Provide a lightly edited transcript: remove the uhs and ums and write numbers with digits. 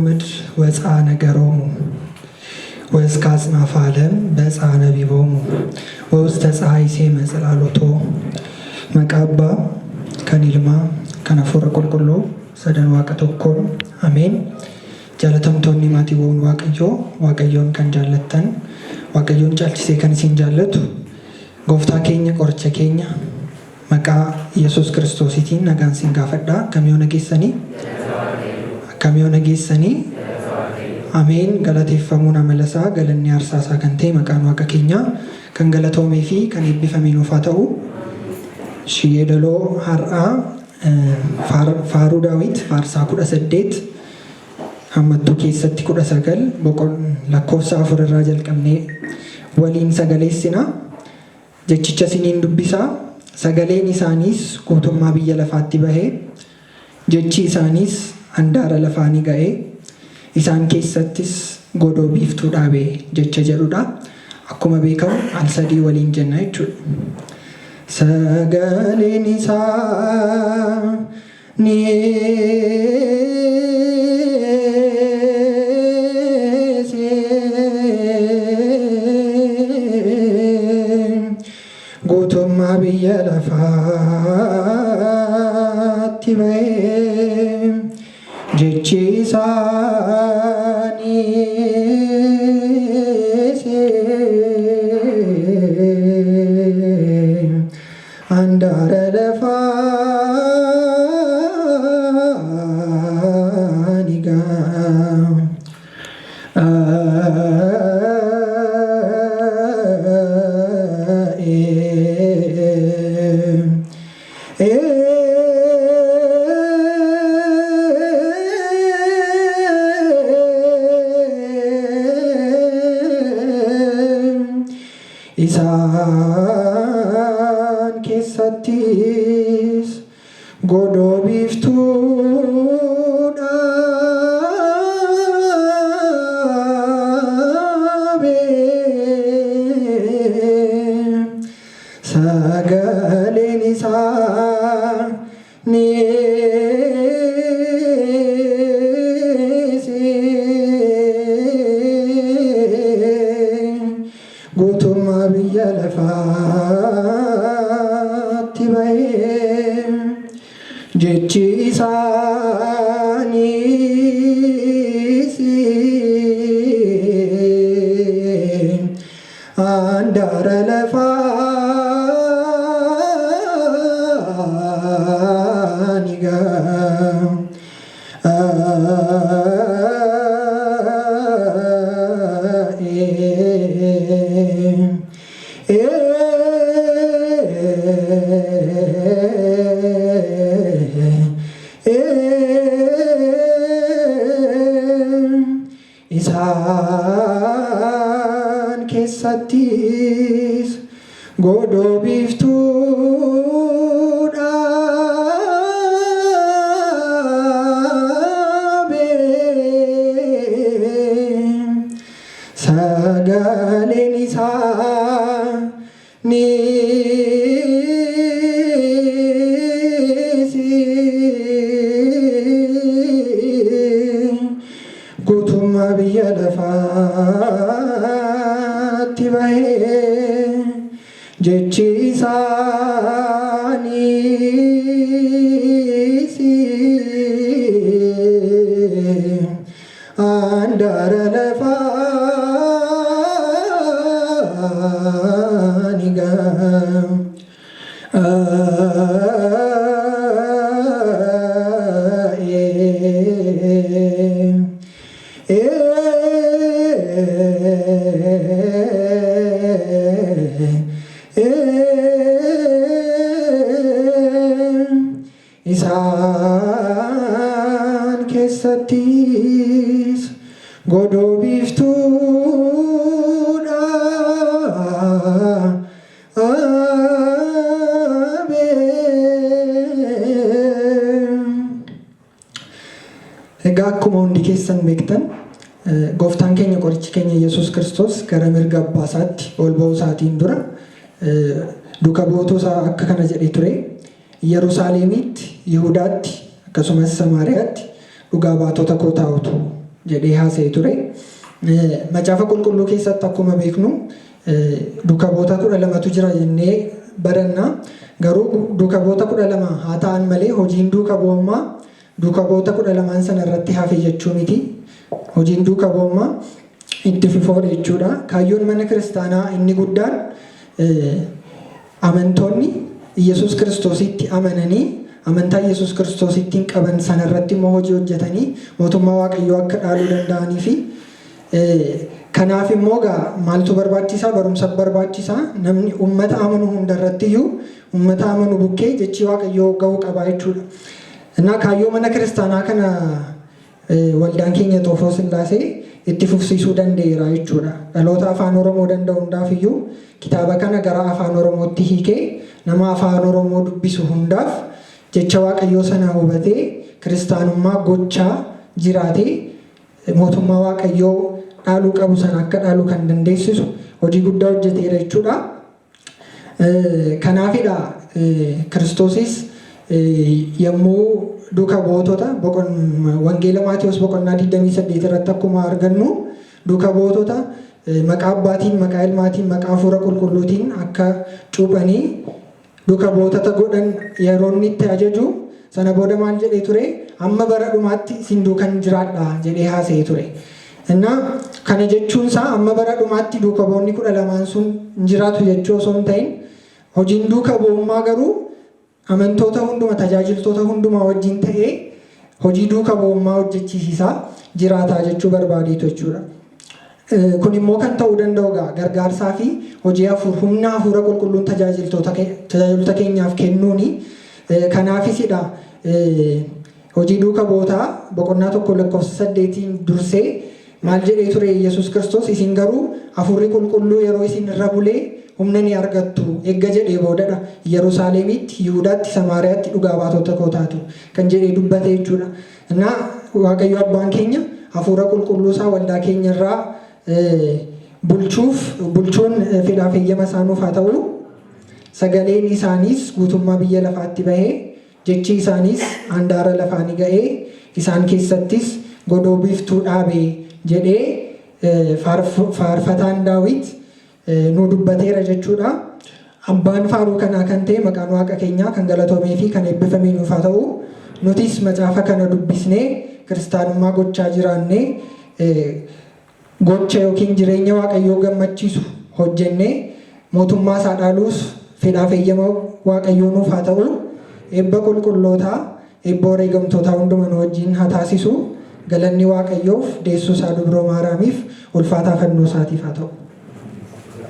ምድር ወፃ ነገሮሙ ወእስከ አጽናፈ ዓለም በጽአ ነቢቦሙ ወውስተ ፀሐይ ሴመ ጽላሎቶ መቃባ ከኒልማ ከነፉረ ቁልቁሎ ሰደን ዋቀ tokkoon አሜን። jaalatamtoonni maatiiwwan waaqayyoon kan jaallattan waaqayyoon caalchisee kan isin jaallatu gooftaa keenya qoricha keenya maqaa Yesuus Kiristoosiitiin nagaan isin gaafadhaa. Akkamiin nageessanii ameen. Galateeffamuun amalasaa galanni arsaasaa kan ta'e maqaan waaqa keenyaa kan galatoomee fi kan eebbifame nuuf haa ta'u. Yeedaloo har'aa faaruu Daawit faarsaa 18 hammattuu keessatti 19 lakkoofsa 4 irraa jalqabnee waliin sagaleessina. Jechicha isiniin dubbisaa. Sagaleen isaaniis guutummaa biyya lafaatti bahee jechi isaaniis handaara lafaanii ga'ee isaan keessattis godoo biiftuu dhaabee jecha jedhudha. Akkuma beekamu al sadii waliin jenna jechuudha. Sagaleen isaanii guutummaa biyya lafaatti bahee jechi isaaniis handaara lafaanii isaan keessattis godoo biiftuu dhaabee sagaleen isaaniis guutummaa biyya lafaatti bahee jechi isaaniis handaara lafaanii isaan keessattis godoo biiftuu dhaabee sagaleen isaaniis guutummaa biyya lafaatti bahee jechi isaaniis handaara lafaanii isaan keessattis godoo biiftuu dhaabee. Egaa akkuma hundi keessan beektan gooftaan keenya qorichi keenya Yesuus Kiristoos gara mirga abbaa isaatti ol ba'uu isaatiin dura duuka bu'oota isaa akka kana jedhee ture. Yerusaalemitti, Yihudaatti akkasumas Samaariyaatti dhugaa baatota koo taa'utu jedhee haasa'ee ture. Macaafa qulqulluu keessatti akkuma beeknu duuka bu'oota 12tu jira jennee baranna. Garuu duuka bu'oota 12 haa ta'an malee hojiin duuka bu'ummaa duuka bu'oota 12 sana irratti hafe jechuu miti. Hojiin duuka bu'ummaa itti fufoodha jechuudha. Kaayyoon mana kiristaanaa inni guddaan amantoonni Yesuus Kiristoositti amananii amantaa Yesuus Kiristoosittiin qaban sana irratti immoo hojii hojjetanii mootummaa Waaqayyoo akka dhaaluu danda'anii fi kanaaf immoo maaltu barbaachisaa? Barumsa barbaachisaa. Namni uummata amanu hundarratti iyyuu uummata amanu bukkee jechi Waaqayyoo ga'uu qaba jechuudha. Innaa kaayyoo mana kiristaanaa kana waldaan keenya Xoofoo Sillaasee itti fufsiisuu danda'eera jechuudha. Dhaloota afaan Oromoo danda'u hundaaf iyyuu kitaaba kana gara afaan Oromootti hiikee nama afaan Oromoo dubbisu hundaaf jecha Waaqayyoo sana hubatee kiristaanummaa gochaa jiraatee mootummaa Waaqayyoo dhaaluu qabu sana akka dhaaluu kan dandeessisu hojii guddaa hojjeteera jechuudha. Kanaafidha Kiristoosis yommuu duuka bu'ootota wangeela Maatiyos boqonnaa 28 irratti akkuma argannu duuka bu'ootota maqaa abbaatiin, maqaa ilmaatiin, maqaa hafuura qulqulluutiin akka cuuphanii duuka bu'ootota godhan yeroo inni itti ajaju sana booda maal jedhee ture? Amma bara dhumaatti isin duukan jiraadha jedhee haasa'ee ture. Innaa kana jechuun isaa amma bara dhumaatti duuka bu'oonni 12 sun jiraatu jechuu osoo hin ta'in hojiin duuka bu'ummaa garuu amantoota hunduma tajaajiltoota hundumaa wajjin ta'ee hojii duuka bu'ummaa hojjechiisaa jiraataa jechuu barbaadeetu jechuudha. Kun immoo kan ta'uu danda'u gargaarsaa fi hojii humna hafuura qulqulluun tajaajiltoota keenyaaf kennuuni. Kanaafisidha hojii duuka bu'ootaa boqonnaa 1:8 dursee maal jedhee ture Yesuus Kiristoos? Isin garuu hafuurri qulqulluu yeroo isin irra bulee humna ni argattu eegga jedhee boodadha Yerusaalemitti, Yihudaatti, Samaariyaatti dhugaa baatota koo taatu kan jedhee dubbate jechuudha. Innaa Waaqayyo abbaan keenya hafuura qulqulluu isaa waldaa keenya irraa bulchuun fedhaaf eeyyama isaanuuf haa ta'u, sagaleen isaaniis guutummaa biyya lafaatti bahee jechi isaaniis handaara lafaa ni ga'ee isaan keessattis godoo biiftuu dhaabee jedhee faarfataan Daawit nu dubbateera jechuudha. Abbaan faaruu kanaa kan ta'e maqaan Waaqa keenyaa kan galatoomee fi kan eebbifamee nuuf haa ta'u. Nutis macaafa kana dubbisnee kiristaanummaa gochaa jiraannee gocha yookiin jireenya Waaqayyoo gammachiisu hojjennee mootummaa isaa dhaaluus fedhaaf eeyyama Waaqayyoo nuuf haa ta'u. Eebba qulqullootaa, eebba wareegamtootaa hundumaa nu wajjin haa taasisu. Galanni Waaqayyoof, deessuu isaa Dubroo Maaraamiif, ulfaataa fannoo isaatiif haa ta'u.